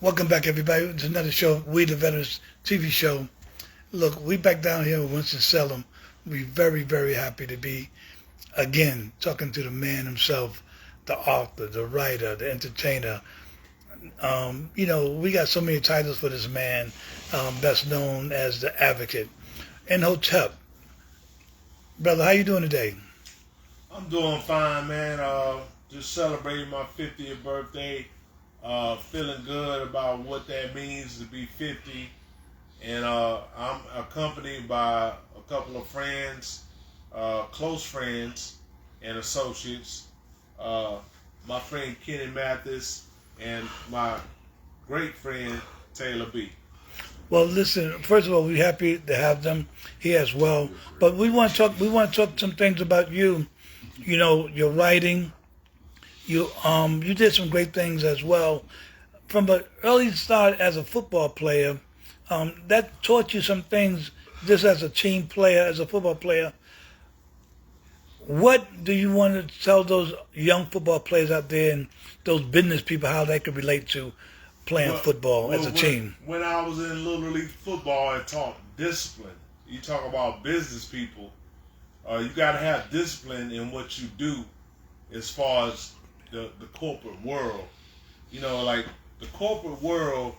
Welcome back, everybody. It's another show, We the Veterans TV show. Look, we back down here in Winston-Salem. We're very, very happy to be, again, talking to the man himself, the author, the writer, the entertainer. We got so many titles for this man, best known as the Advocate. And Hotep. Brother, how you doing today? I'm doing fine, man. Just celebrating my 50th birthday. Feeling good about what that means to be 50. And I'm accompanied by a couple of friends, close friends and associates. My friend Kenny Mathis and my great friend Taylor B. Well, listen. First of all, we're happy to have them here as well. But we want to talk. We want to talk some things about you. You know, your writing. You did some great things as well. From an early start as a football player, that taught you some things. Just as a team player, as a football player. What do you want to tell those young football players out there and those business people how they could relate to playing football as a team? When I was in Little League football, I taught discipline. You talk about business people. You got to have discipline in what you do as far as the corporate world. You know, like the corporate world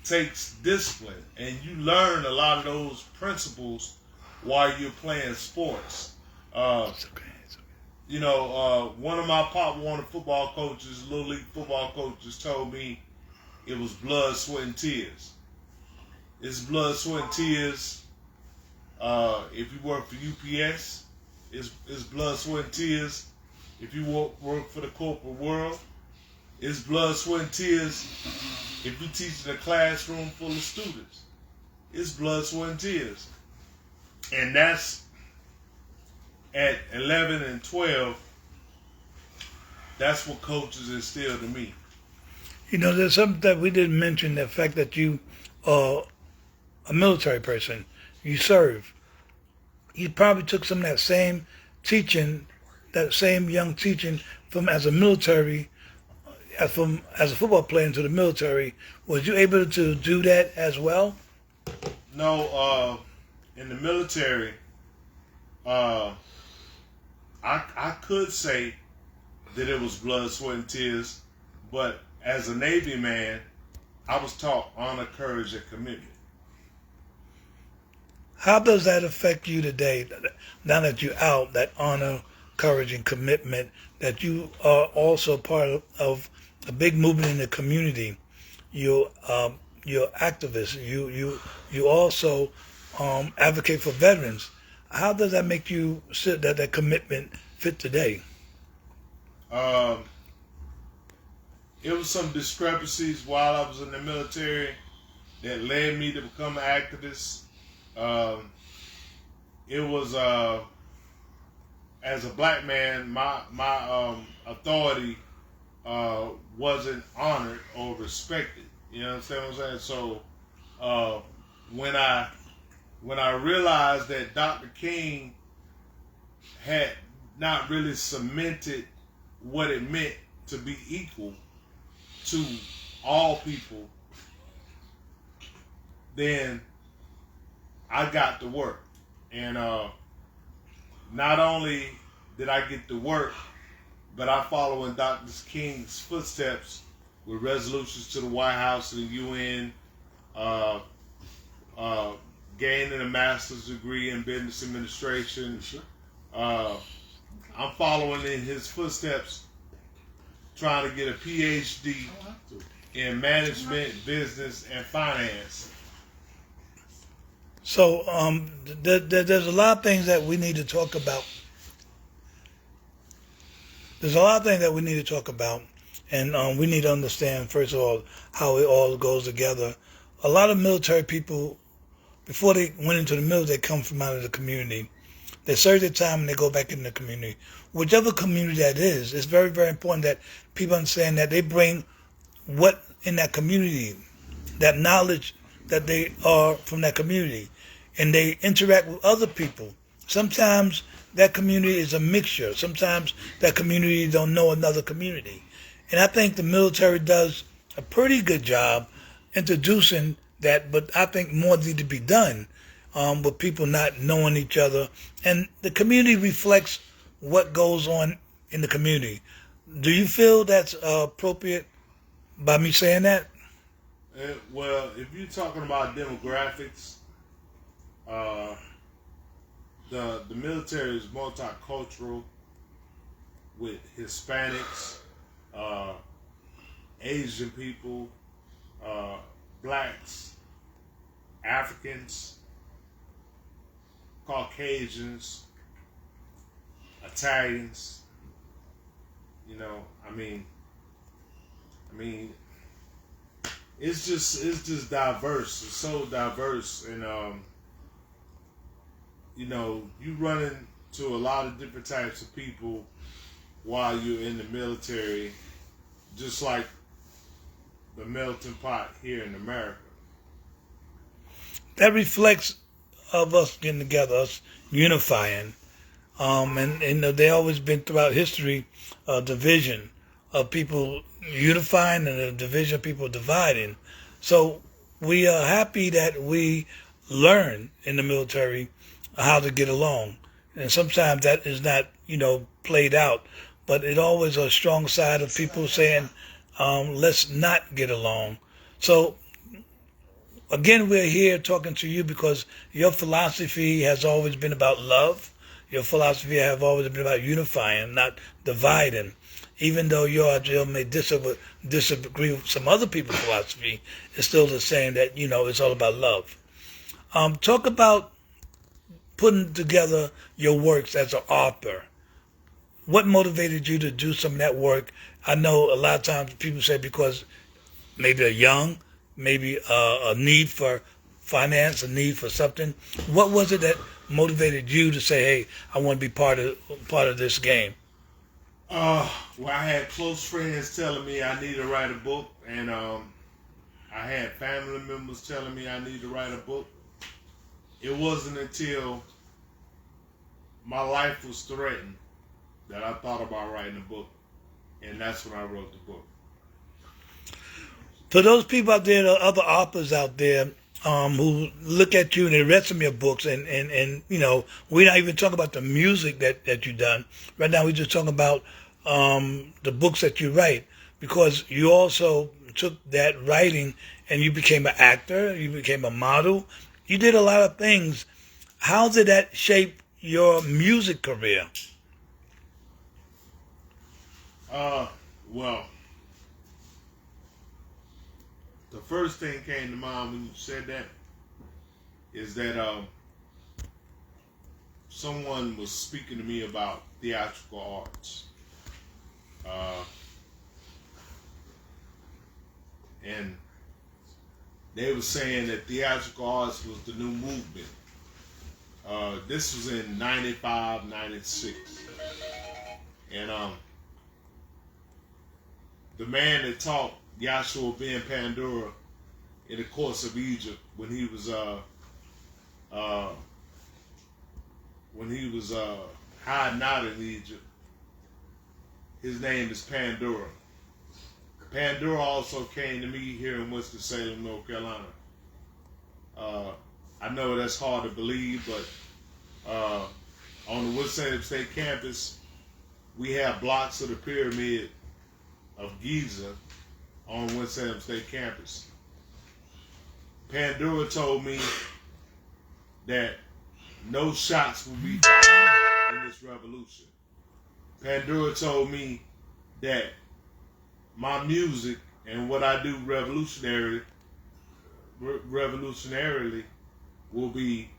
takes discipline, and you learn a lot of those principles while you're playing sports. It's okay. You know, one of my Pop Warner football coaches, Little League football coaches, told me it was blood, sweat, and tears. It's blood, sweat, and tears. If you work for UPS, it's blood, sweat, and tears. If you work for the corporate world, it's blood, sweat, and tears. If you teach in a classroom full of students, it's blood, sweat, and tears. And that's at 11 and 12, that's what coaches instilled in me. You know, there's something that we didn't mention, the fact that you are a military person. You serve. You probably took some of that same teaching, that same young teaching from as a military, as a football player into the military. Was you able to do that as well? No, in the military, I could say that it was blood, sweat, and tears, but as a Navy man, I was taught honor, courage, and commitment. How does that affect you today, now that you're out, that honor, courage, and commitment, that you are also part of a big movement in the community? You're activist. You also advocate for veterans. How does that make you sit that commitment fit today? It was some discrepancies while I was in the military that led me to become an activist. It was as a black man, my authority wasn't honored or respected. You know what I'm saying? So when I realized that Dr. King had not really cemented what it meant to be equal to all people, then I got to work. And not only did I get to work, but I follow in Dr. King's footsteps with resolutions to the White House and the UN, gaining a master's degree in business administration. I'm following in his footsteps, trying to get a PhD in management, business, and finance. So there's a lot of things that we need to talk about. There's a lot of things that we need to talk about, and we need to understand, first of all, how it all goes together. A lot of military people, before they went into the military, they come from out of the community. They serve their time and they go back in the community. Whichever community that is, it's very, very important that people understand that they bring what in that community, that knowledge that they are from that community, and they interact with other people. Sometimes that community is a mixture. Sometimes that community don't know another community. And I think the military does a pretty good job introducing that, but I think more needs to be done with people not knowing each other. And the community reflects what goes on in the community. Do you feel that's appropriate by me saying that? Well, if you're talking about demographics, the military is multicultural with Hispanics, Asian people, blacks, Africans, Caucasians, Italians. You know, I mean, it's just diverse. It's so diverse, and you know, you run into a lot of different types of people while you're in the military, just like the melting pot here in America. That reflects of us getting together, us unifying. And they always been throughout history a division of people unifying and a division of people dividing. So we are happy that we learn in the military how to get along. And sometimes that is not, played out, but it always a strong side of people saying, let's not get along. So again, we're here talking to you because your philosophy has always been about love. Your philosophy has always been about unifying, not dividing. Even though you may disagree with some other people's philosophy, it's still the same that, it's all about love. Talk about putting together your works as an author. What motivated you to do some of that work? I know a lot of times people say because maybe they're young, maybe a need for finance, a need for something. What was it that motivated you to say, "Hey, I want to be part of this game"? Well, I had close friends telling me I need to write a book, and I had family members telling me I need to write a book. It wasn't until my life was threatened that I thought about writing a book, and that's when I wrote the book. For those people out there, the other authors out there who look at you and they read some of your books, and we're not even talking about the music that you've done. Right now, we're just talking about the books that you write, because you also took that writing and you became an actor, you became a model, you did a lot of things. How did that shape your music career? Well, the first thing came to mind when you said that is that someone was speaking to me about theatrical arts. And they were saying that theatrical arts was the new movement. This was in 95, 96. And the man that taught Yahshua ben Pandora in the course of Egypt when he was hiding out in Egypt, his name is Pandora. Pandora also came to me here in Winston-Salem, North Carolina. I know that's hard to believe, but on the Winston-Salem State campus, we have blocks of the pyramid of Giza on Winston-Salem State campus. Pandora told me that no shots will be fired in this revolution. Pandora told me that my music and what I do revolutionarily will be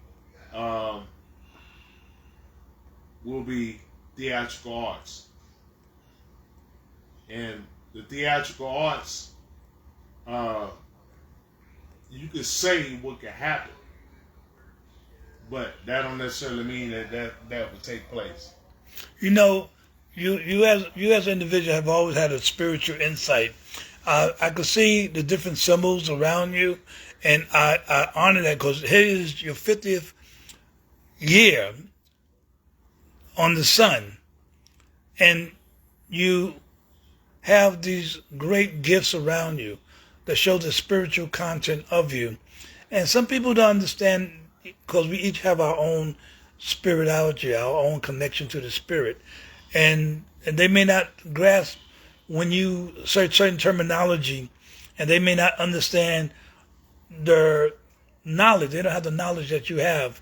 theatrical arts. And the theatrical arts, you could say what could happen, but that don't necessarily mean that will take place. You as an individual have always had a spiritual insight. I could see the different symbols around you, and I honor that because here is your 50th year on the sun, and you have these great gifts around you that show the spiritual content of you. And some people don't understand because we each have our own spirituality, our own connection to the spirit. And they may not grasp when you search certain terminology, and they may not understand their knowledge. They don't have the knowledge that you have.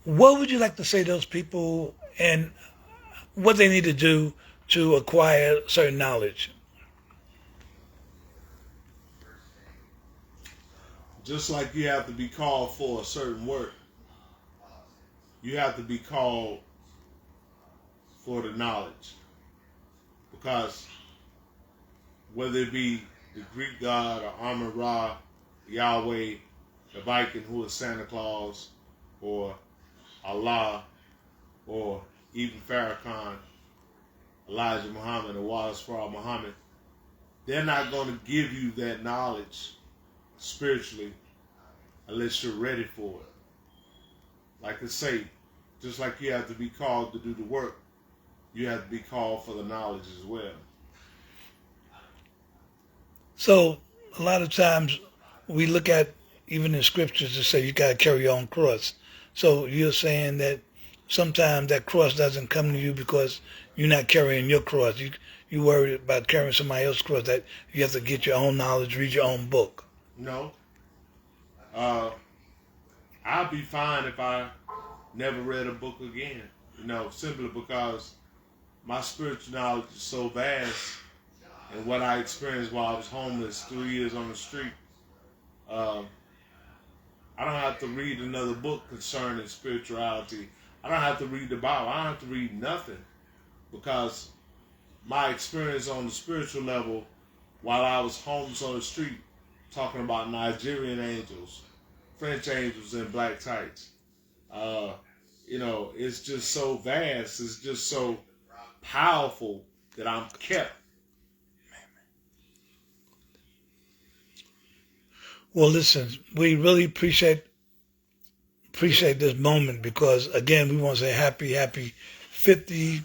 What would you like to say to those people and what they need to do to acquire certain knowledge? Just like you have to be called for a certain work, you have to be called for the knowledge. Because whether it be the Greek god or Amun-Ra, Yahweh, the Viking who is Santa Claus, or Allah, or even Farrakhan, Elijah Muhammad, or Wallace Farah Muhammad, they're not going to give you that knowledge spiritually unless you're ready for it. Like I say, just like you have to be called to do the work, you have to be called for the knowledge as well. So a lot of times we look at even in scriptures to say you got to carry your own cross. So you're saying that sometimes that cross doesn't come to you because you're not carrying your cross. You worry about carrying somebody else's cross, that you have to get your own knowledge, read your own book. No. I'd be fine if I never read a book again. Simply because my spiritual knowledge is so vast, and what I experienced while I was homeless 3 years on the street, I don't have to read another book concerning spirituality. I don't have to read the Bible. I don't have to read nothing, because my experience on the spiritual level while I was homeless on the street, talking about Nigerian angels, French angels in black tights, it's just so vast. It's just so powerful that I'm kept. Well, listen, we really appreciate this moment because, again, we want to say happy 50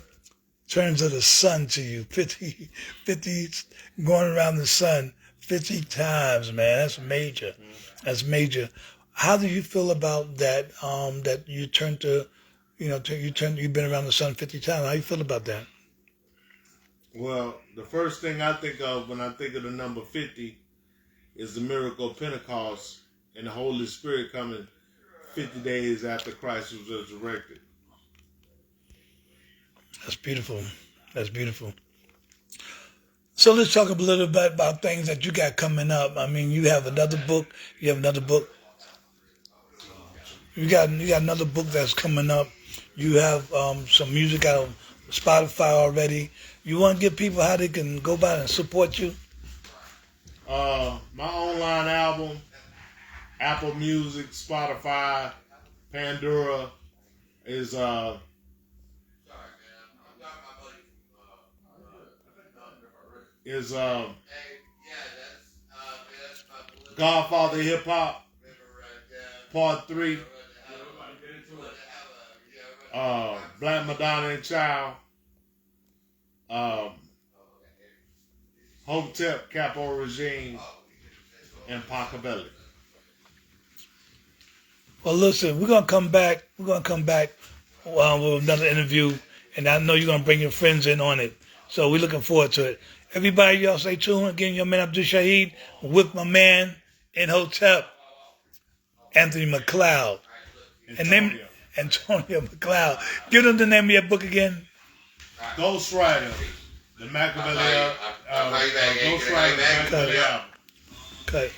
turns of the sun to you. 50 going around the sun 50 times, man. That's major. That's major. How do you feel about that? That you turned to, you've been around the sun 50 times. How you feel about that? Well, the first thing I think of when I think of the number 50 is the miracle of Pentecost and the Holy Spirit coming 50 days after Christ was resurrected. That's beautiful. That's beautiful. So let's talk a little bit about things that you got coming up. I mean, you have another book. You got another book that's coming up. You have some music out on Spotify already. You want to give people how they can go by and support you? My online album, Apple Music, Spotify, Pandora, is Godfather Hip Hop Part 3, Black Madonna and Child, Hotep, Capo Regime, and Pachelbel. Well, listen, we're gonna come back. With another interview, and I know you're gonna bring your friends in on it. So we're looking forward to it. Everybody, y'all stay tuned. Again, your man Abdush-Shahid with my man in Hotep, Anthony McCloud, Antonio McCloud. Give them the name of your book again. Ghost Rider, the Machiavelli, Ghost Rider, the Machiavelli album. Cut.